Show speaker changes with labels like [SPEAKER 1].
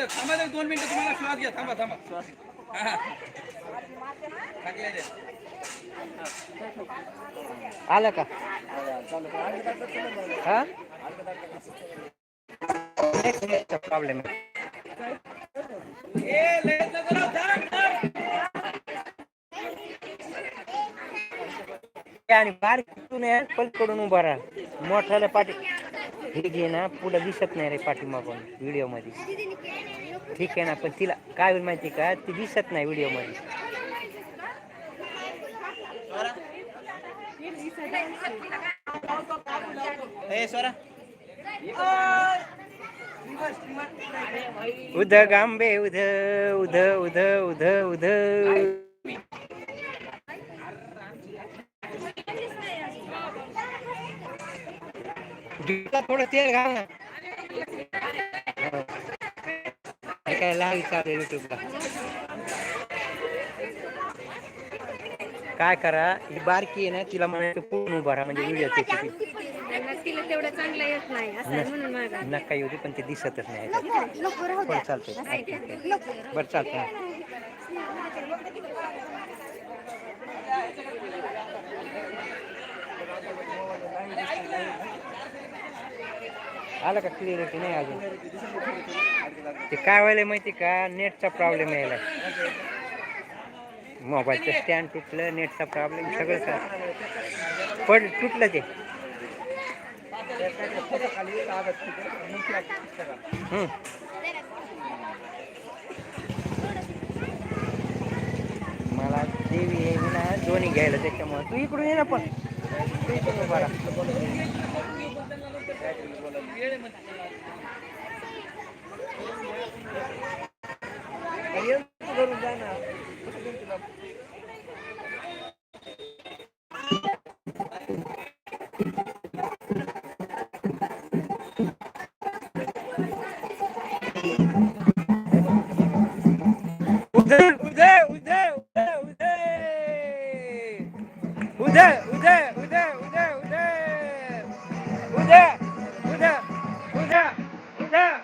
[SPEAKER 1] दुसरं थांबा 2 मिनिटं तुम्हाला श्वास घ्या थांबा थांबा श्वास आलं का हा प्रॉब्लेम आणि बारीक पलकडून उभा राहा मोठ्याला पाठी हे घे ना पुढे दिसत नाही रे पाठीमागून व्हिडिओ मध्ये ठीक आहे ना पण तिला काय होईल माहिती का ती दिसत नाही व्हिडिओ मध्ये उध गांबे उध उध उध उध उध थोडं तेल घाल ना काय लावी चालेल युट्यूबला काय करा ही बारकी आहे ना तिला म्हणायचं पूर्ण उभा राहा म्हणजे व्हिडिओ
[SPEAKER 2] तिला तेवढं चांगलं येत नाही असं म्हणून
[SPEAKER 1] नका येऊ दे पण ते दिसतच नाही बरं चालतंय बरं चालतंय आलं का क्लिअरिटी नाही अजून ते काय व्हायला माहिती का नेटचा प्रॉब्लेम यायला मोबाईलचं स्टँड तुटलं नेटचा प्रॉब्लेम सगळं पण तुटलं ते मला देवी हे ना दोन्ही घ्यायला त्याच्यामुळे तू इकडून ये ना पण तू इकडून उभा करून जा ना उधर उधर उधर उधर उधर उधर उधर उधर उधर उधर उधर उधर